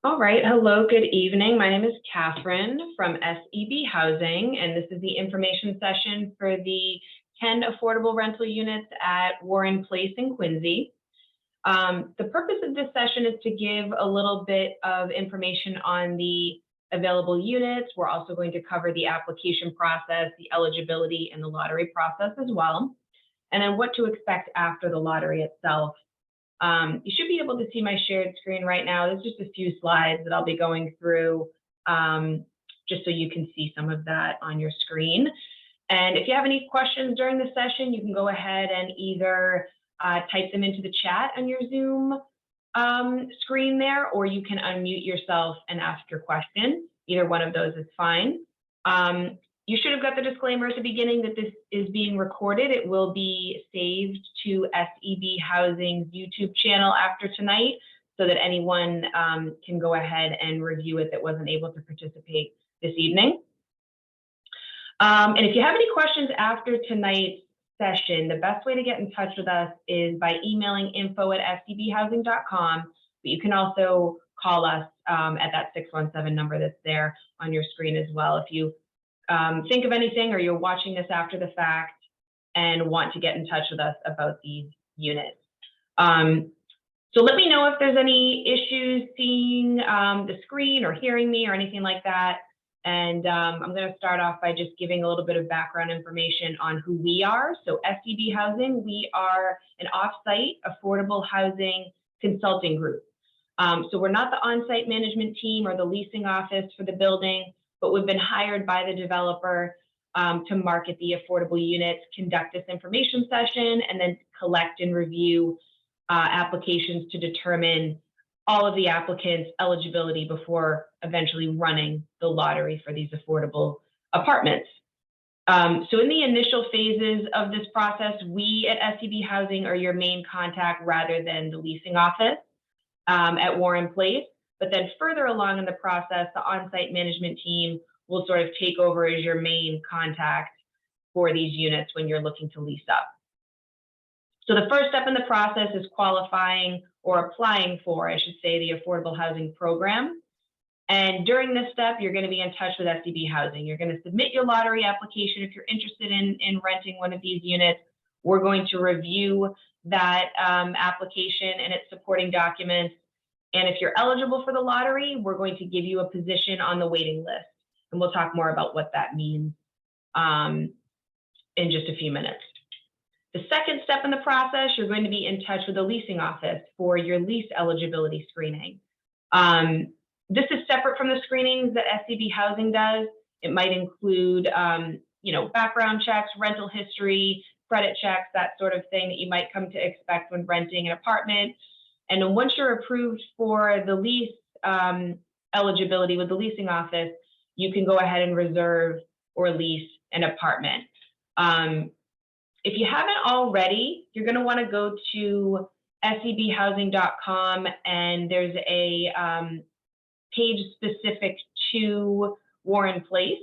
All right. Hello, good evening. My name is Catherine from SEB Housing, and this is the information session for the 10 affordable rental units at Warren Place in Quincy. The purpose of this session is to give a little bit of information on the available units. We're also going to cover the application process, the eligibility, and the lottery process as well, and then what to expect after the lottery itself. You should be able to see my shared screen right now. There's just a few slides that I'll be going through just so you can see some of that on your screen. And if you have any questions during the session, you can go ahead and either type them into the chat on your Zoom screen there, or you can unmute yourself and ask your question. Either one of those is fine. You should have got the disclaimer at the beginning that this is being recorded. It will be saved to SEB Housing's YouTube channel after tonight so that anyone can go ahead and review it that wasn't able to participate this evening. And if you have any questions after tonight's session, the best way to get in touch with us is by emailing info@sebhousing.com, but you can also call us at that 617 number that's there on your screen as well. If you think of anything or you're watching this after the fact and want to get in touch with us about these units. So let me know if there's any issues seeing the screen or hearing me or anything like that. And I'm going to start off by just giving a little bit of background information on who we are. So SEB Housing, we are an off-site affordable housing consulting group. So we're not the on-site management team or the leasing office for the building, but we've been hired by the developer to market the affordable units, conduct this information session, and then collect and review applications to determine all of the applicants' eligibility before eventually running the lottery for these affordable apartments. So in the initial phases of this process, we at SEB Housing are your main contact rather than the leasing office at Warren Place. But then further along in the process, the on-site management team will sort of take over as your main contact for these units when you're looking to lease up. So the first step in the process is qualifying or applying for, I should say, the affordable housing program. And during this step, you're going to be in touch with SEB Housing. You're going to submit your lottery application if you're interested in renting one of these units. We're going to review that application and its supporting documents. And if you're eligible for the lottery, we're going to give you a position on the waiting list. And we'll talk more about what that means in just a few minutes. The second step in the process, you're going to be in touch with the leasing office for your lease eligibility screening. This is separate from the screenings that SEB Housing does. It might include background checks, rental history, credit checks, that sort of thing that you might come to expect when renting an apartment. And then once you're approved for the lease eligibility with the leasing office, you can go ahead and reserve or lease an apartment. If you haven't already, you're going to want to go to sebhousing.com, and there's a page specific to Warren Place.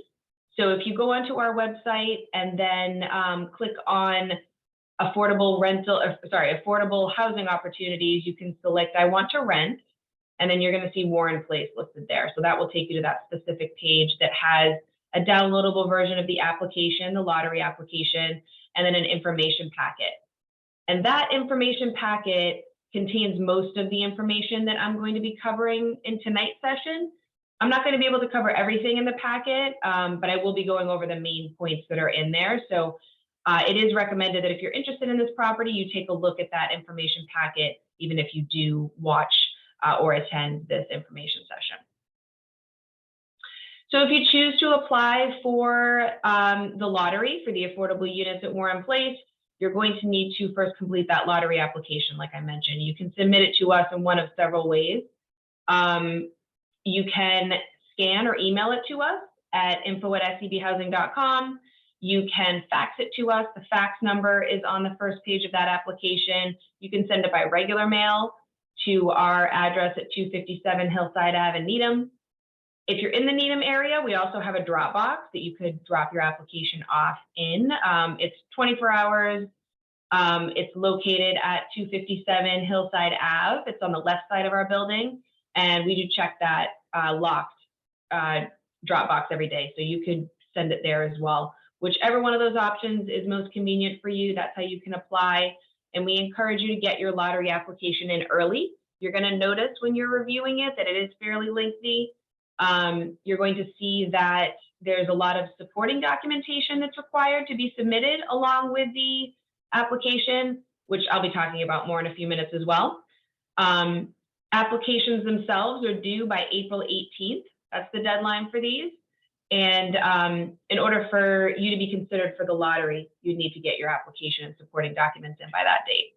So if you go onto our website and then click on affordable housing opportunities, you can select I want to rent, and then you're going to see Warren Place listed there. So that will take you to that specific page that has a downloadable version of the application, the lottery application, and then an information packet. And that information packet contains most of the information that I'm going to be covering in tonight's session. I'm not going to be able to cover everything in the packet, but I will be going over the main points that are in there. So it is recommended that if you're interested in this property, you take a look at that information packet, even if you do watch or attend this information session. So if you choose to apply for the lottery for the affordable units at Warren Place, you're going to need to first complete that lottery application, like I mentioned. You can submit it to us in one of several ways. You can scan or email it to us at info@sebhousing.com. You can fax it to us. The fax number is on the first page of that application. You can send it by regular mail to our address at 257 Hillside Ave in Needham. If you're in the Needham area, we also have a drop box that you could drop your application off in. It's 24 hours. It's located at 257 Hillside Ave. It's on the left side of our building. and we do check that locked Dropbox every day, so you could send it there as well. Whichever one of those options is most convenient for you, that's how you can apply. And we encourage you to get your lottery application in early. You're going to notice when you're reviewing it that it is fairly lengthy. You're going to see that there's a lot of supporting documentation that's required to be submitted along with the application, which I'll be talking about more in a few minutes as well. Applications themselves are due by April 18th. That's the deadline for these. And in order for you to be considered for the lottery, you need to get your application and supporting documents in by that date.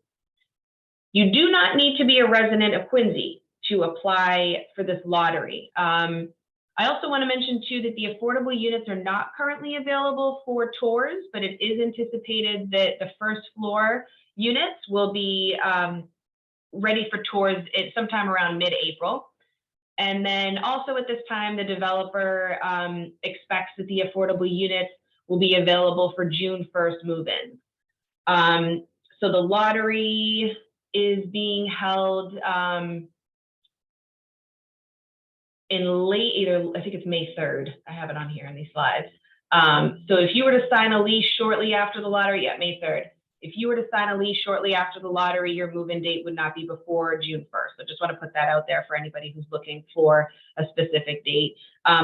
You do not need to be a resident of Quincy to apply for this lottery. I also want to mention too that the affordable units are not currently available for tours, but it is anticipated that the first floor units will be ready for tours sometime around mid-April. And then also at this time, the developer expects that the affordable units will be available for June 1st move-in. So the lottery is being held in late, I think it's May 3rd. I have it on here in these slides. So if you were to sign a lease shortly after the lottery, yeah, May 3rd. If you were to sign a lease shortly after the lottery, your move-in date would not be before June 1st. So just want to put that out there for anybody who's looking for a specific date.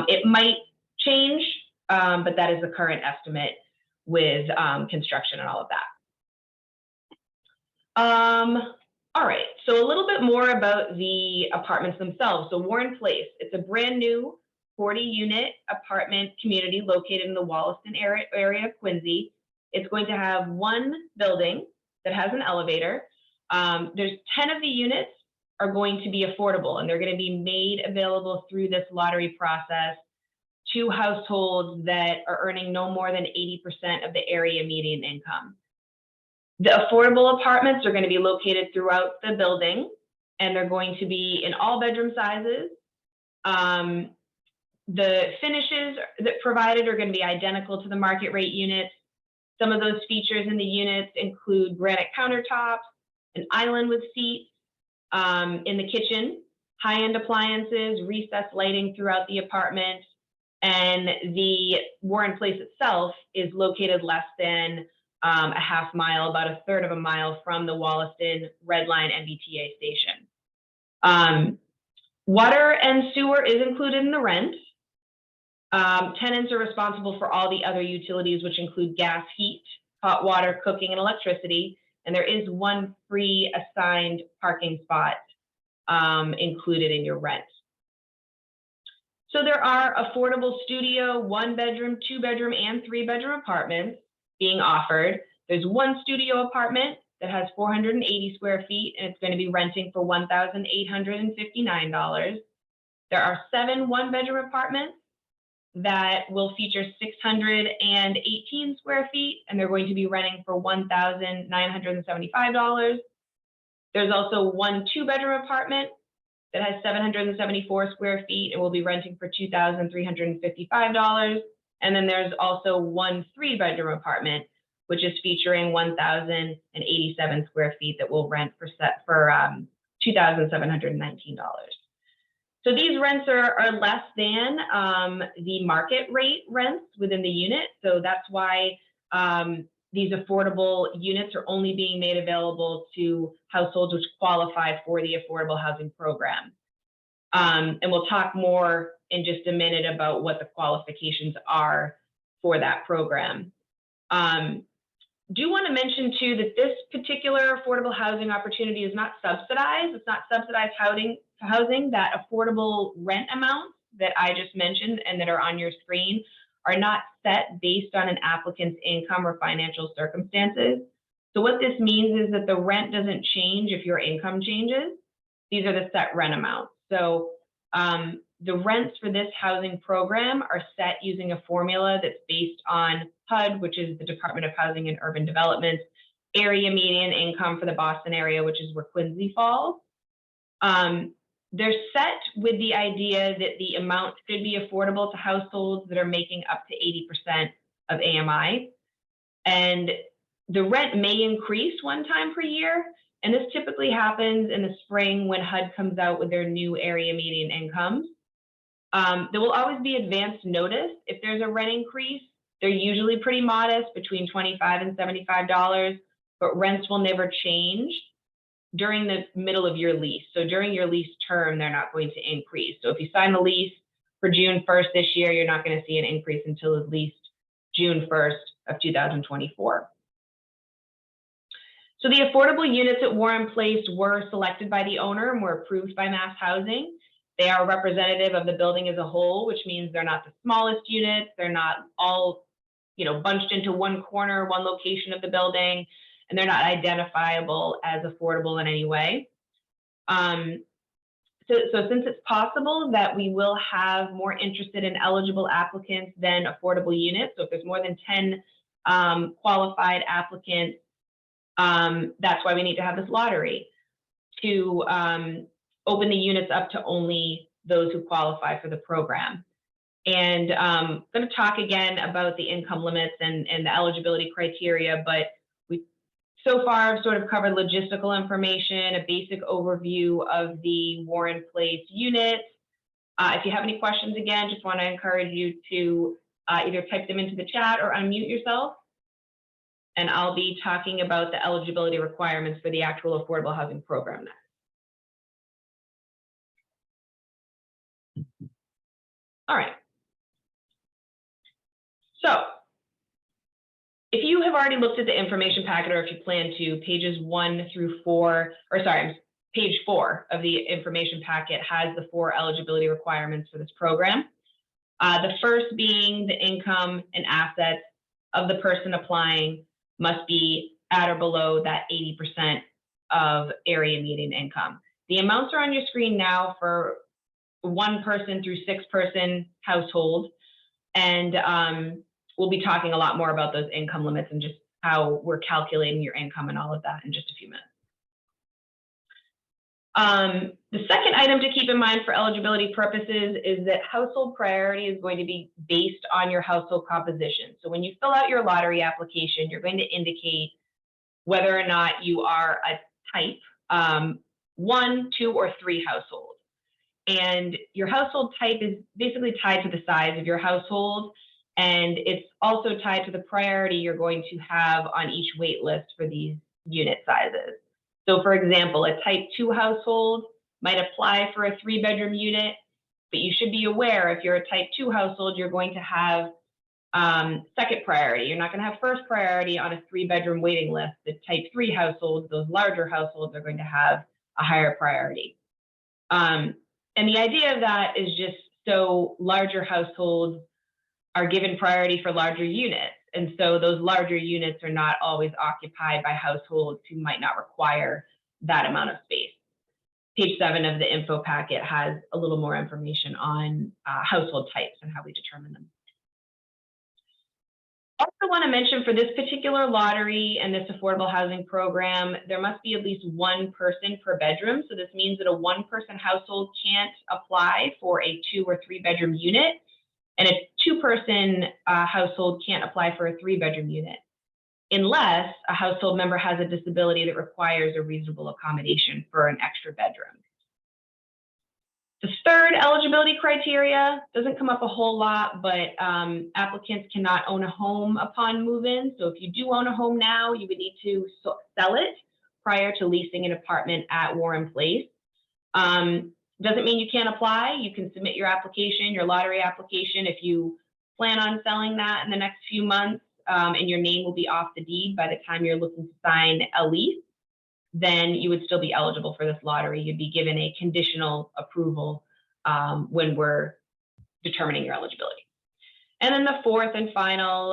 It might change, but that is the current estimate with construction and all of that. All right, so a little bit more about the apartments themselves. So Warren Place, it's a brand new 40-unit apartment community located in the Wollaston area of Quincy. It's going to have one building that has an elevator. There's 10 of the units are going to be affordable, and they're going to be made available through this lottery process to households that are earning no more than 80% of the area median income. The affordable apartments are going to be located throughout the building, and they're going to be in all bedroom sizes. The finishes that provided are going to be identical to the market rate units. Some of those features in the units include granite countertops, an island with seats in the kitchen, high-end appliances, recessed lighting throughout the apartment, and the Warren Place itself is located less than a half mile, about a third of a mile from the Wollaston Red Line MBTA station. Water and sewer is included in the rent. Tenants are responsible for all the other utilities, which include gas, heat, hot water, cooking, and electricity. And there is one free assigned parking spot included in your rent. So there are affordable studio, 1-bedroom, 2-bedroom, and 3-bedroom apartments being offered. There's one studio apartment that has 480 square feet, and it's going to be renting for $1,859. There are 7 1-bedroom apartments that will feature 618 square feet, and they're going to be renting for $1,975. There's also one 2-bedroom apartment that has 774 square feet and will be renting for $2,355. And then there's also one 3-bedroom apartment, which is featuring 1,087 square feet that will rent for $2,719. So these rents are less than the market rate rents within the unit. So that's why these affordable units are only being made available to households which qualify for the affordable housing program. And we'll talk more in just a minute about what the qualifications are for that program. Do want to mention too that this particular affordable housing opportunity is not subsidized. It's not subsidized housing. That affordable rent amounts that I just mentioned and that are on your screen are not set based on an applicant's income or financial circumstances. So what this means is that the rent doesn't change if your income changes. These are the set rent amounts. So the rents for this housing program are set using a formula that's based on HUD, which is the Department of Housing and Urban Development, area median income for the Boston area, which is where Quincy falls. They're set with the idea that the amount should be affordable to households that are making up to 80% of AMI. And the rent may increase one time per year And this typically happens in the spring when HUD comes out with their new area median incomes. There will always be advanced notice if there's a rent increase. They're usually pretty modest, between $25 and $75, but rents will never change during the middle of your lease. So during your lease term, they're not going to increase. So if you sign the lease for June 1st this year, you're not going to see an increase until at least June 1st of 2024. So the affordable units at Warren Place were selected by the owner and were approved by Mass Housing. They are representative of the building as a whole, which means they're not the smallest units. They're not all, bunched into one corner, one location of the building, and they're not identifiable as affordable in any way. So since it's possible that we will have more interested and eligible applicants than affordable units, so if there's more than 10 qualified applicants, that's why we need to have this lottery to open the units up to only those who qualify for the program. And I'm going to talk again about the income limits and the eligibility criteria, but we so far have sort of covered logistical information, a basic overview of the Warren Place units. If you have any questions, again, just want to encourage you to either type them into the chat or unmute yourself. And I'll be talking about the eligibility requirements for the actual affordable housing program next. All right. So if you have already looked at the information packet, or if you plan to, pages 1 through 4, or sorry, page 4 of the information packet has the 4 eligibility requirements for this program. The first being the income and assets of the person applying must be at or below that 80% of area median income. The amounts are on your screen now for 1 person through 6-person household, and we'll be talking a lot more about those income limits and just how we're calculating your income and all of that in just a few minutes. The second item to keep in mind for eligibility purposes is that household priority is going to be based on your household composition. So when you fill out your lottery application, you're going to indicate whether or not you are a type 1, 2, or 3 household. And your household type is basically tied to the size of your household, and it's also tied to the priority you're going to have on each wait list for these unit sizes. So for example, a type 2 household might apply for a 3-bedroom unit, but you should be aware if you're a type 2 household, you're going to have second priority. You're not going to have first priority on a 3-bedroom waiting list. The type 3 households, those larger households, are going to have a higher priority. And the idea of that is just so larger households are given priority for larger units. And so those larger units are not always occupied by households who might not require that amount of space. Page 7 of the info packet has a little more information on household types and how we determine them. I also want to mention for this particular lottery and this affordable housing program, there must be at least 1 person per bedroom. So this means that a 1-person household can't apply for a 2 or 3-bedroom unit, and a 2-person household can't apply for a 3-bedroom unit unless a household member has a disability that requires a reasonable accommodation for an extra bedroom. The third eligibility criteria doesn't come up a whole lot, but applicants cannot own a home upon move-in. So if you do own a home now, you would need to sell it prior to leasing an apartment at Warren Place. Doesn't mean you can't apply. You can submit your application, your lottery application, if you plan on selling that in the next few months, and your name will be off the deed by the time you're looking to sign a lease, then you would still be eligible for this lottery. You'd be given a conditional approval when we're determining your eligibility. And then the fourth and final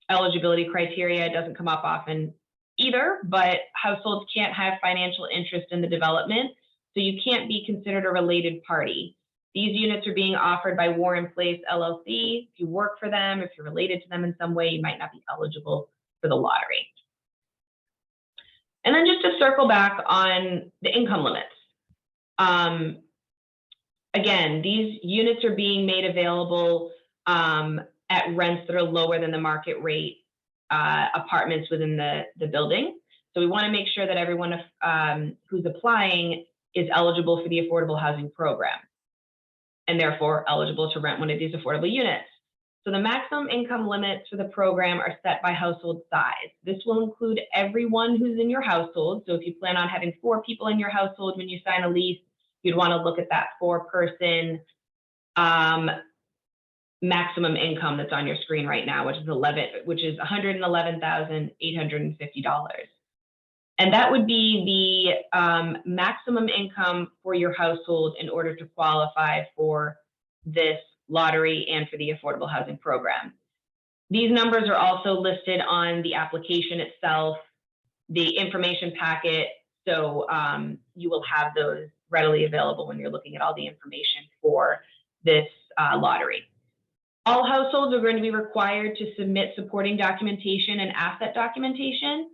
eligibility criteria doesn't come up often either, but households can't have financial interest in the development, so you can't be considered a related party. These units are being offered by Warren Place LLC. If you work for them, if you're related to them in some way, you might not be eligible for the lottery. And then just to circle back on the income limits. Again, these units are being made available at rents that are lower than the market rate apartments within the building. So we want to make sure that everyone who's applying is eligible for the affordable housing program and therefore eligible to rent one of these affordable units. So the maximum income limits for the program are set by household size. This will include everyone who's in your household. So if you plan on having 4 people in your household when you sign a lease, you'd want to look at that 4-person maximum income that's on your screen right now, which is $111,850. And that would be the maximum income for your household in order to qualify for this lottery and for the affordable housing program. These numbers are also listed on the application itself, the information packet, so you will have those readily available when you're looking at all the information for this lottery. All households are going to be required to submit supporting documentation and asset documentation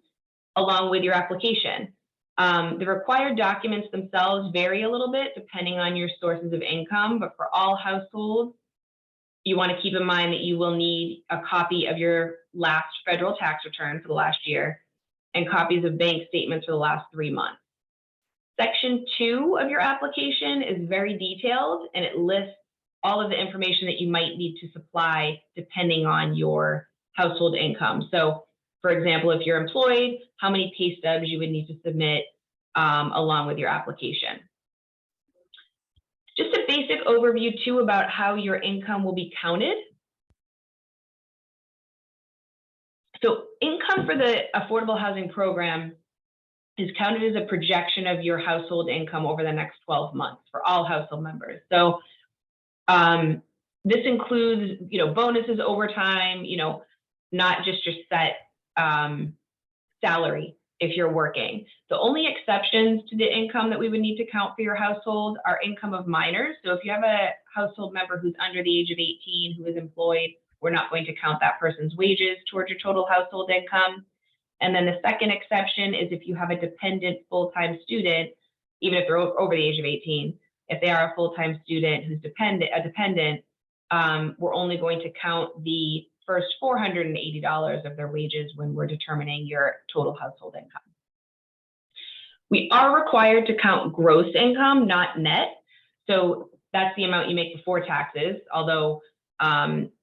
along with your application. The required documents themselves vary a little bit depending on your sources of income, but for all households, you want to keep in mind that you will need a copy of your last federal tax return for the last year and copies of bank statements for the last 3 months. Section 2 of your application is very detailed and it lists all of the information that you might need to supply depending on your household income. So for example, if you're employed, how many pay stubs you would need to submit along with your application. Just a basic overview too about how your income will be counted. So income for the affordable housing program is counted as a projection of your household income over the next 12 months for all household members. So this includes, bonuses, overtime, not just your set salary if you're working. The only exceptions to the income that we would need to count for your household are income of minors. So if you have a household member who's under the age of 18 who is employed, we're not going to count that person's wages towards your total household income. And then the second exception is if you have a dependent full-time student, even if they're over the age of 18, if they are a full-time student who's a dependent, we're only going to count the first $480 of their wages when we're determining your total household income. We are required to count gross income, not net. So that's the amount you make before taxes, although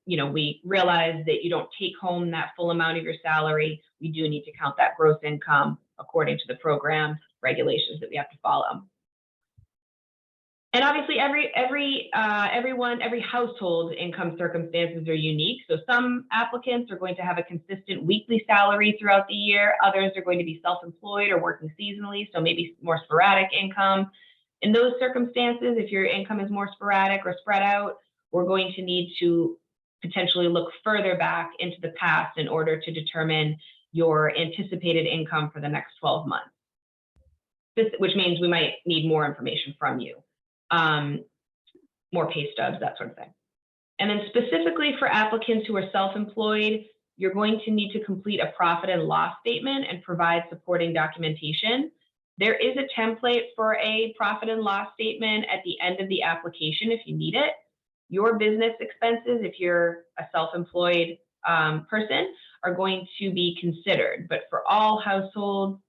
we realize that you don't take home that full amount of your salary. We do need to count that gross income according to the program regulations that we have to follow. And obviously every household income circumstances are unique. So some applicants are going to have a consistent weekly salary throughout the year. Others are going to be self-employed or working seasonally, so maybe more sporadic income. In those circumstances, if your income is more sporadic or spread out, we're going to need to potentially look further back into the past in order to determine your anticipated income for the next 12 months. Which means we might need more information from you. More pay stubs, that sort of thing. And then specifically for applicants who are self-employed, you're going to need to complete a profit and loss statement and provide supporting documentation. There is a template for a profit and loss statement at the end of the application if you need it. Your business expenses, if you're a self-employed person, are going to be considered. But for all households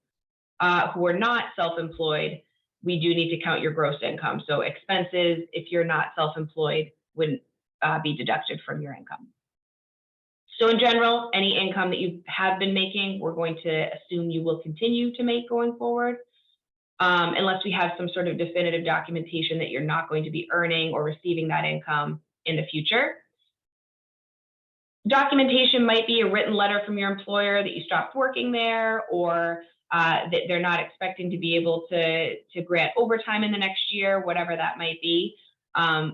who are not self-employed, we do need to count your gross income. So expenses, if you're not self-employed, wouldn't be deducted from your income. So in general, any income that you have been making, we're going to assume you will continue to make going forward, unless we have some sort of definitive documentation that you're not going to be earning or receiving that income in the future. Documentation might be a written letter from your employer that you stopped working there, or that they're not expecting to be able to grant overtime in the next year, whatever that might be.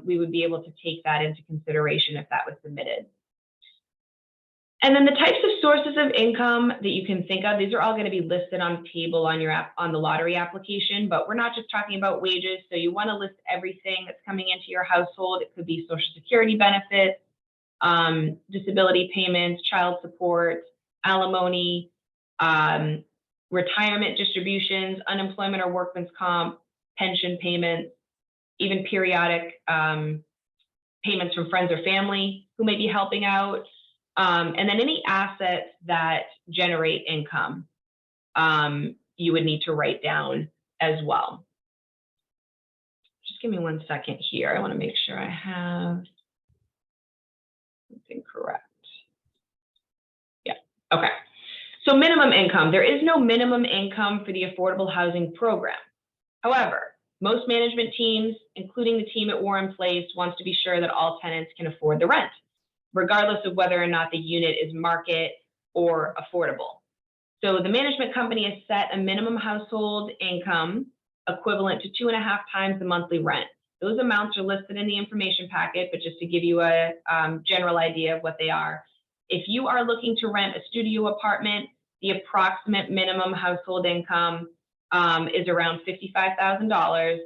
We would be able to take that into consideration if that was submitted. And then the types of sources of income that you can think of, these are all going to be listed on the table on on the lottery application, but we're not just talking about wages. So you want to list everything that's coming into your household. It could be Social Security benefits, disability payments, child support, alimony, retirement distributions, unemployment or workman's comp, pension payments, even periodic payments from friends or family who may be helping out, and then any assets that generate income. you would need to write down as well. Just give me 1 second here. I want to make sure I have something correct. Yeah, okay. So minimum income, there is no minimum income for the affordable housing program. However, most management teams, including the team at Warren Place, wants to be sure that all tenants can afford the rent, regardless of whether or not the unit is market or affordable. So the management company has set a minimum household income equivalent to 2.5 times the monthly rent. Those amounts are listed in the information packet, but just to give you a general idea of what they are. If you are looking to rent a studio apartment, the approximate minimum household income is around $55,000.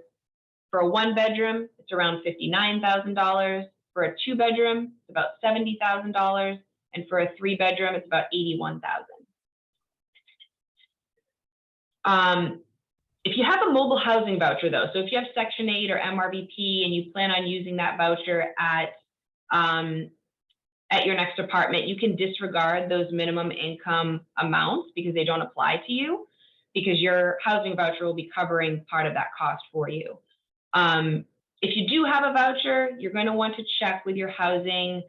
For a 1-bedroom, it's around $59,000. For a 2-bedroom, it's about $70,000. And for a 3-bedroom, it's about $81,000. If you have a mobile housing voucher, though, so if you have Section 8 or MRVP and you plan on using that voucher at your next apartment, you can disregard those minimum income amounts because they don't apply to you, because your housing voucher will be covering part of that cost for you. If you do have a voucher, you're going to want to check with your housing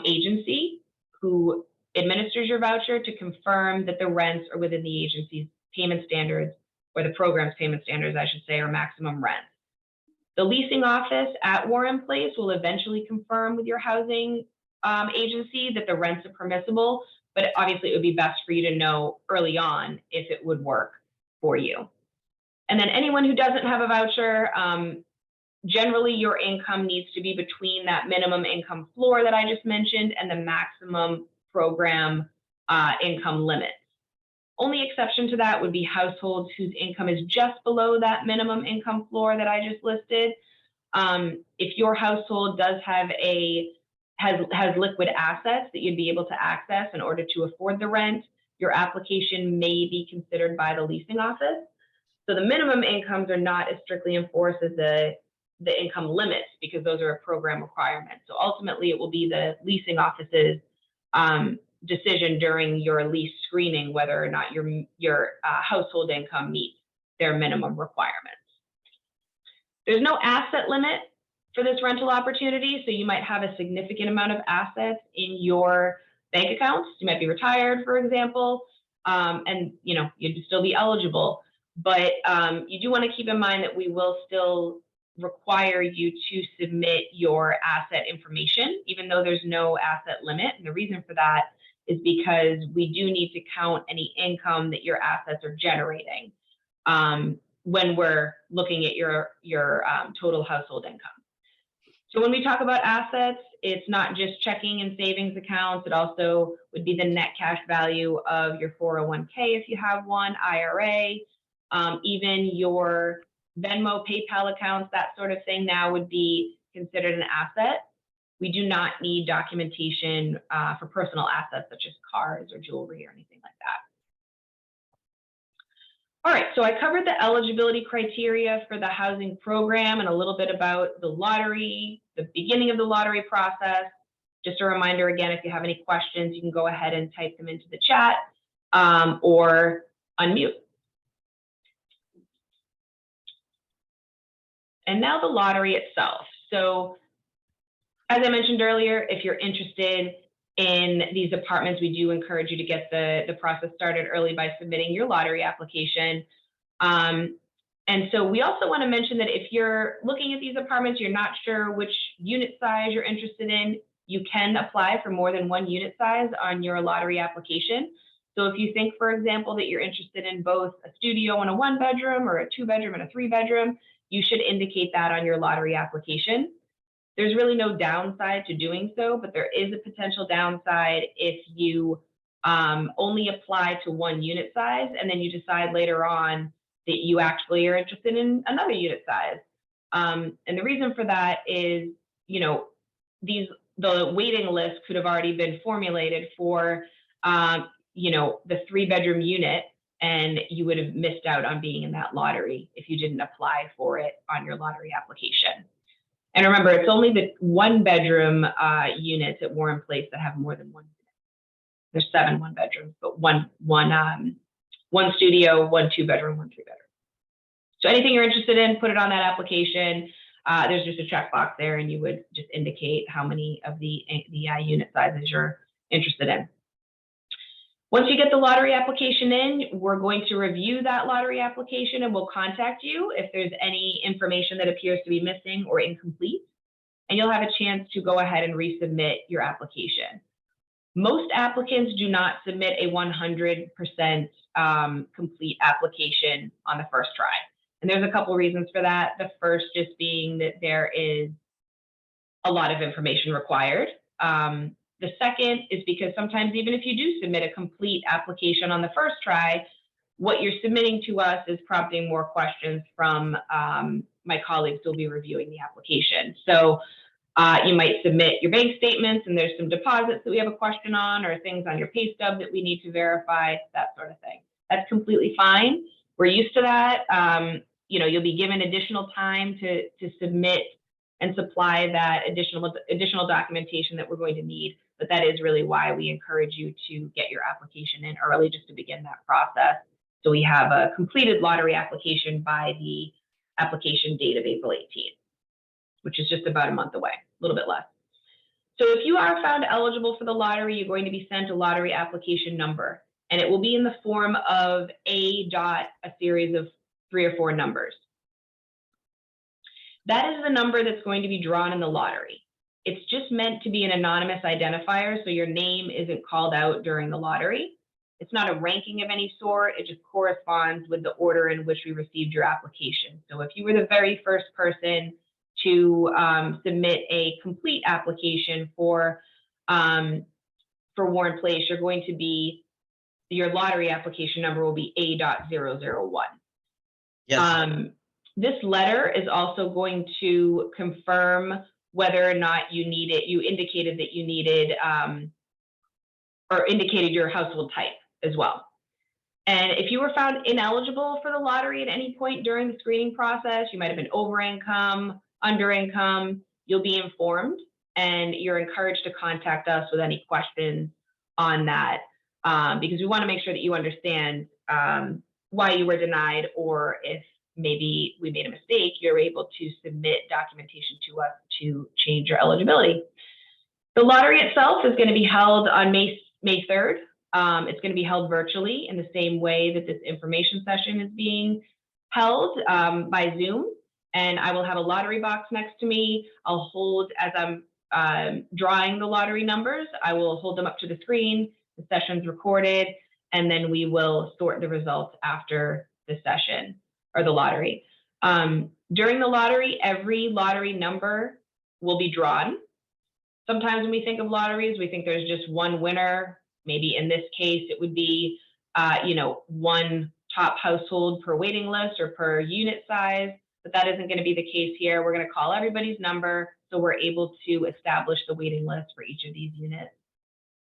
agency who administers your voucher to confirm that the rents are within the agency's payment standards, or the program's payment standards, I should say, or maximum rent. The leasing office at Warren Place will eventually confirm with your housing agency that the rents are permissible, but obviously it would be best for you to know early on if it would work for you. And then anyone who doesn't have a voucher, generally your income needs to be between that minimum income floor that I just mentioned and the maximum program income limit. Only exception to that would be households whose income is just below that minimum income floor that I just listed. If your household does have has liquid assets that you'd be able to access in order to afford the rent, your application may be considered by the leasing office. So the minimum incomes are not as strictly enforced as the income limits, because those are a program requirement. So ultimately it will be the leasing office's decision during your lease screening whether or not your household income meets their minimum requirements. There's no asset limit for this rental opportunity, so you might have a significant amount of assets in your bank accounts. You might be retired, for example, and you'd still be eligible. But you do want to keep in mind that we will still require you to submit your asset information, even though there's no asset limit. And the reason for that is because we do need to count any income that your assets are generating when we're looking at your total household income. So when we talk about assets, it's not just checking and savings accounts. It also would be the net cash value of your 401k if you have one, IRA, even your Venmo, PayPal accounts, that sort of thing now would be considered an asset. We do not need documentation for personal assets such as cars or jewelry or anything like that. All right, so I covered the eligibility criteria for the housing program and a little bit about the lottery, the beginning of the lottery process. Just a reminder again, if you have any questions, you can go ahead and type them into the chat or unmute. And now the lottery itself. So as I mentioned earlier, if you're interested in these apartments, we do encourage you to get the process started early by submitting your lottery application. And so we also want to mention that if you're looking at these apartments, you're not sure which unit size you're interested in, you can apply for more than one unit size on your lottery application. So if you think, for example, that you're interested in both a studio and a 1-bedroom or a 2-bedroom and a 3-bedroom, you should indicate that on your lottery application. There's really no downside to doing so, but there is a potential downside if you only apply to one unit size and then you decide later on that you actually are interested in another unit size. And the reason for that is, the waiting list could have already been formulated for, the 3-bedroom unit, and you would have missed out on being in that lottery if you didn't apply for it on your lottery application. And remember, it's only the 1-bedroom units at Warren Place that have more than one unit. There's 7 1-bedrooms, but one 1 studio, 1 2-bedroom, 1 3-bedroom. So anything you're interested in, put it on that application. There's just a checkbox there, and you would just indicate how many of the unit sizes you're interested in. Once you get the lottery application in, we're going to review that lottery application, and we'll contact you if there's any information that appears to be missing or incomplete, and you'll have a chance to go ahead and resubmit your application. Most applicants do not submit a 100% complete application on the first try. And there's a couple reasons for that. The first just being that there is a lot of information required. The second is because sometimes even if you do submit a complete application on the first try, what you're submitting to us is prompting more questions from my colleagues who will be reviewing the application. So you might submit your bank statements, and there's some deposits that we have a question on, or things on your pay stub that we need to verify, that sort of thing. That's completely fine. We're used to that. You'll be given additional time to submit and supply that additional documentation that we're going to need. But that is really why we encourage you to get your application in early, just to begin that process. So we have a completed lottery application by the application date of April 18th, which is just about a month away, a little bit less. So if you are found eligible for the lottery, you're going to be sent a lottery application number, and it will be in the form of a series of 3 or 4 numbers. That is the number that's going to be drawn in the lottery. It's just meant to be an anonymous identifier, so your name isn't called out during the lottery. It's not a ranking of any sort. It just corresponds with the order in which we received your application. So if you were the very first person to submit a complete application for Warren Place, your lottery application number will be A.001. Yes. This letter is also going to confirm whether or not you need it. You indicated that you needed or indicated your household type as well. And if you were found ineligible for the lottery at any point during the screening process, you might have been over income, under income, you'll be informed, and you're encouraged to contact us with any questions on that, because we want to make sure that you understand why you were denied, or if maybe we made a mistake, you're able to submit documentation to us to change your eligibility. The lottery itself is going to be held on May 3rd. It's going to be held virtually in the same way that this information session is being held by Zoom. And I will have a lottery box next to me. I'll hold, as I'm drawing the lottery numbers, I will hold them up to the screen. The session's recorded, and then we will sort the results after the session or the lottery. During the lottery, every lottery number will be drawn. Sometimes when we think of lotteries, we think there's just one winner. Maybe in this case, it would be, one top household per waiting list or per unit size, but that isn't going to be the case here. We're going to call everybody's number, so we're able to establish the waiting list for each of these units.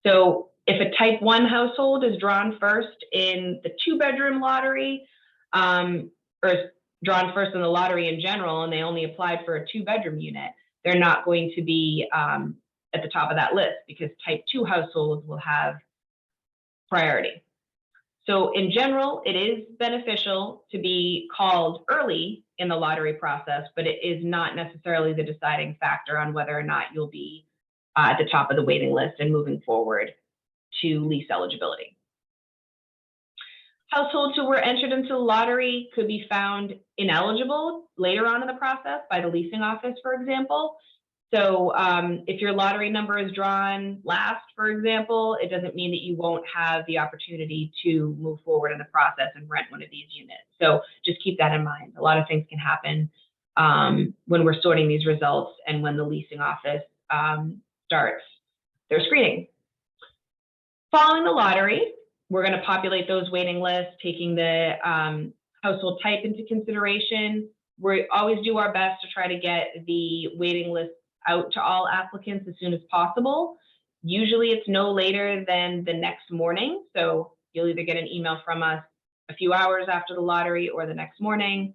So if a type 1 household is drawn first in the 2-bedroom lottery, or drawn first in the lottery in general, and they only applied for a 2-bedroom unit, they're not going to be at the top of that list, because type 2 households will have priority. So in general, it is beneficial to be called early in the lottery process, but it is not necessarily the deciding factor on whether or not you'll be at the top of the waiting list and moving forward to lease eligibility. Households who were entered into the lottery could be found ineligible later on in the process by the leasing office, for example. So if your lottery number is drawn last, for example, it doesn't mean that you won't have the opportunity to move forward in the process and rent one of these units. So just keep that in mind. A lot of things can happen when we're sorting these results and when the leasing office starts their screening. Following the lottery, we're going to populate those waiting lists, taking the household type into consideration. We always do our best to try to get the waiting list out to all applicants as soon as possible. Usually it's no later than the next morning. So you'll either get an email from us a few hours after the lottery or the next morning.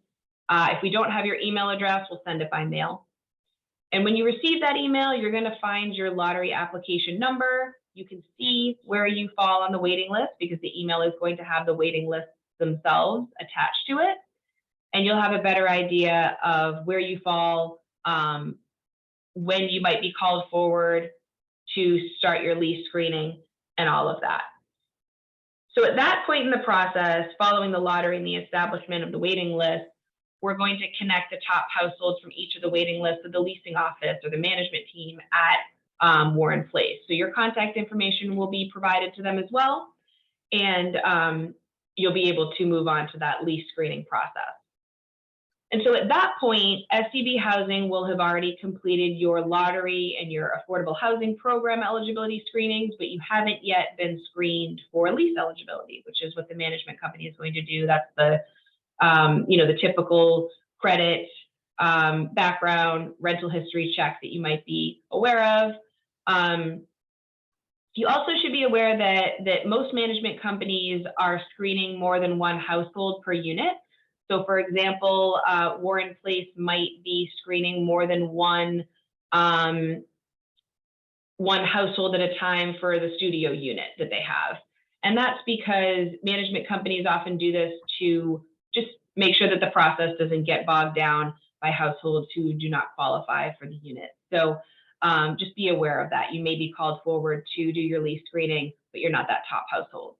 If we don't have your email address, we'll send it by mail. And when you receive that email, you're going to find your lottery application number. You can see where you fall on the waiting list because the email is going to have the waiting lists themselves attached to it. And you'll have a better idea of where you fall, when you might be called forward to start your lease screening and all of that. So at that point in the process, following the lottery and the establishment of the waiting list, we're going to connect the top households from each of the waiting lists with the leasing office or the management team at Warren Place. So your contact information will be provided to them as well, and you'll be able to move on to that lease screening process. And so at that point, SEB Housing will have already completed your lottery and your affordable housing program eligibility screenings, but you haven't yet been screened for lease eligibility, which is what the management company is going to do. That's the, the typical credit, background, rental history check that you might be aware of. You also should be aware that most management companies are screening more than one household per unit. So for example, Warren Place might be screening more than one household at a time for the studio unit that they have. And that's because management companies often do this to just make sure that the process doesn't get bogged down by households who do not qualify for the unit. So just be aware of that. You may be called forward to do your lease screening, but you're not that top household.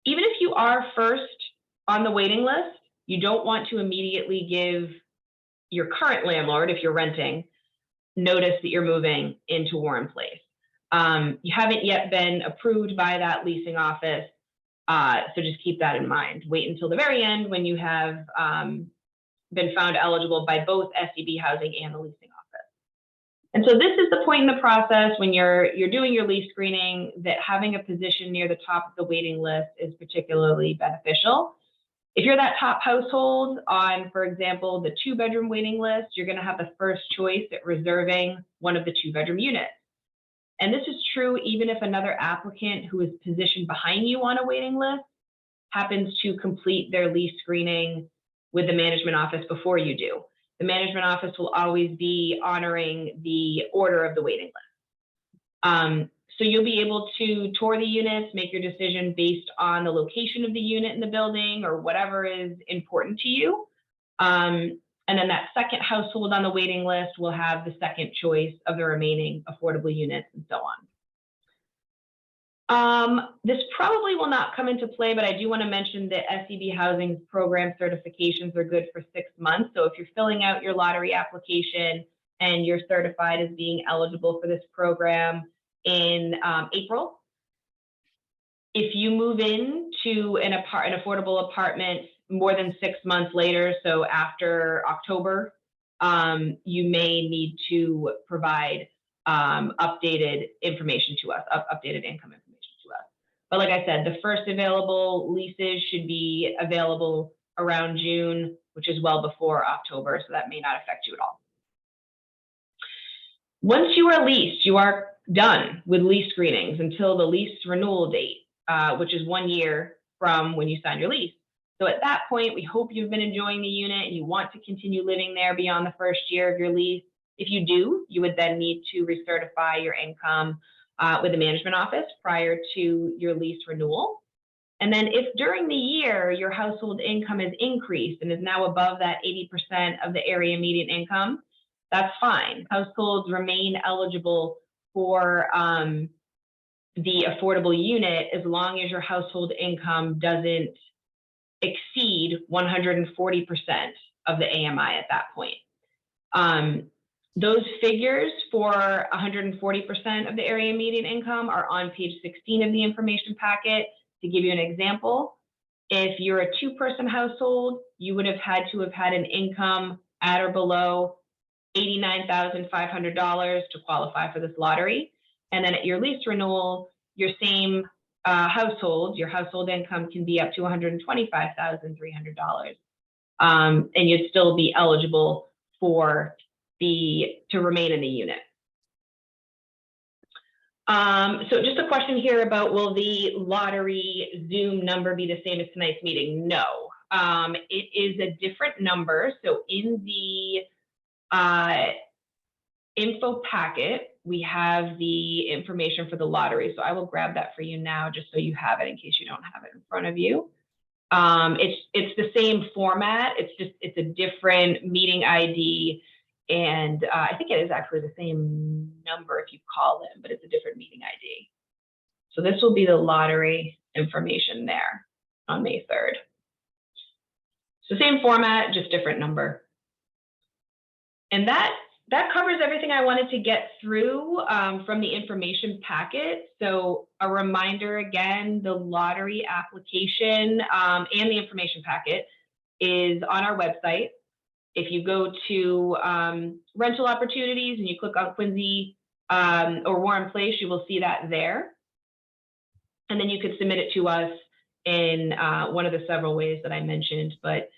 Even if you are first on the waiting list, you don't want to immediately give your current landlord, if you're renting, notice that you're moving into Warren Place. You haven't yet been approved by that leasing office, so just keep that in mind. Wait until the very end when you have been found eligible by both SEB Housing and the leasing office. And so this is the point in the process when you're doing your lease screening that having a position near the top of the waiting list is particularly beneficial. If you're that top household on, for example, the 2-bedroom waiting list, you're going to have the first choice at reserving one of the 2-bedroom units. And this is true even if another applicant who is positioned behind you on a waiting list happens to complete their lease screening with the management office before you do. The management office will always be honoring the order of the waiting list. So you'll be able to tour the units, make your decision based on the location of the unit in the building or whatever is important to you. And then that second household on the waiting list will have the second choice of the remaining affordable units and so on. This probably will not come into play, but I do want to mention that SEB Housing's program certifications are good for 6 months. So if you're filling out your lottery application and you're certified as being eligible for this program in April, if you move into an affordable apartment more than 6 months later, so after October, you may need to provide updated information to us, updated income information to us. But like I said, the first available leases should be available around June, which is well before October, so that may not affect you at all. Once you are leased, you are done with lease screenings until the lease renewal date, which is 1 year from when you signed your lease. So at that point, we hope you've been enjoying the unit and you want to continue living there beyond the first year of your lease. If you do, you would then need to recertify your income with the management office prior to your lease renewal. And then if during the year your household income has increased and is now above that 80% of the area median income, that's fine. Households remain eligible for the affordable unit as long as your household income doesn't exceed 140% of the AMI at that point. Those figures for 140% of the area median income are on page 16 of the information packet. To give you an example, if you're a 2-person household, you would have had to have had an income at or below $89,500 to qualify for this lottery. And then at your lease renewal, your same household, your household income can be up to $125,300. And you'd still be eligible to remain in the unit. So just a question here about, will the lottery Zoom number be the same as tonight's meeting? No, it is a different number. So in the info packet, we have the information for the lottery. So I will grab that for you now, just so you have it in case you don't have it in front of you. It's the same format. It's a different meeting ID. And I think it is actually the same number if you call them, but it's a different meeting ID. So this will be the lottery information there on May 3rd. So same format, just different number. And that covers everything I wanted to get through from the information packet. So a reminder again, the lottery application and the information packet is on our website. If you go to rental opportunities and you click on Quincy or Warren Place, you will see that there. And then you could submit it to us in one of the several ways that I mentioned, but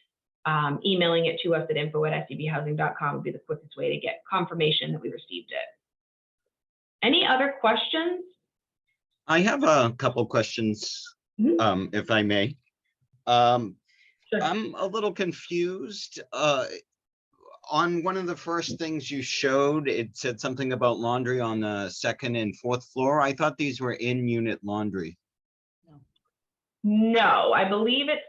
emailing it to us at info@sebhousing.com would be the quickest way to get confirmation that we received it. Any other questions? I have a couple questions, if I may. Sure. I'm a little confused. On one of the first things you showed, it said something about laundry on the second and fourth floor. I thought these were in-unit laundry. No, I believe it's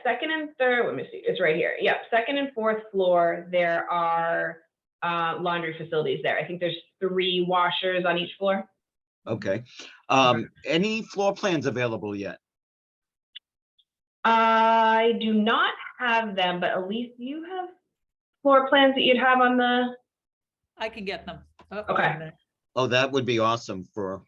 second and third. Let me see. It's right here. Yeah, second and fourth floor. There are laundry facilities there. I think there's 3 washers on each floor. Okay. Any floor plans available yet? I do not have them, but Elise, do you have floor plans that you'd have on the? I can get them. Okay. Oh, that would be awesome for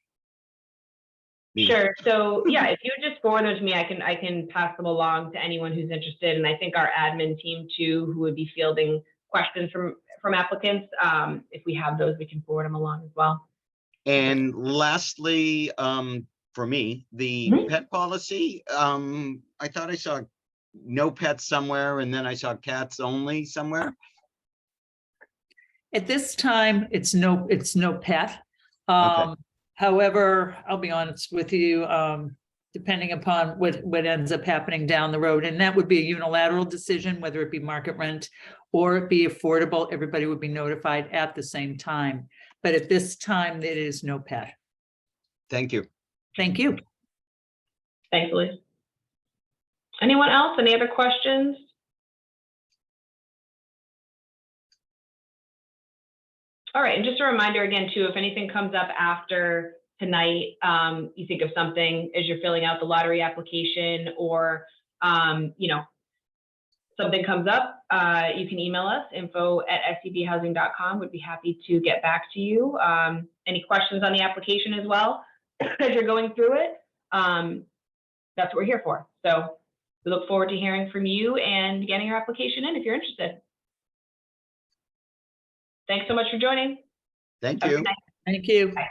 me. Sure. So yeah, if you just forward them to me, I can pass them along to anyone who's interested. And I think our admin team too, who would be fielding questions from applicants. If we have those, we can forward them along as well. And lastly, for me, the pet policy, I thought I saw no pets somewhere, and then I saw cats only somewhere. At this time, it's no pet. Okay. However, I'll be honest with you, depending upon what ends up happening down the road, and that would be a unilateral decision, whether it be market rent or it be affordable, everybody would be notified at the same time. But at this time, it is no pet. Thank you. Thank you. Thanks, Elise. Anyone else? Any other questions? All right, and just a reminder again too, if anything comes up after tonight, you think of something as you're filling out the lottery application, or something comes up, you can email us, info@sebhousing.com. We'd be happy to get back to you. Any questions on the application as well as you're going through it? That's what we're here for. So we look forward to hearing from you and getting your application in if you're interested. Thanks so much for joining. Thank Have a you. good night. Thank you. Bye.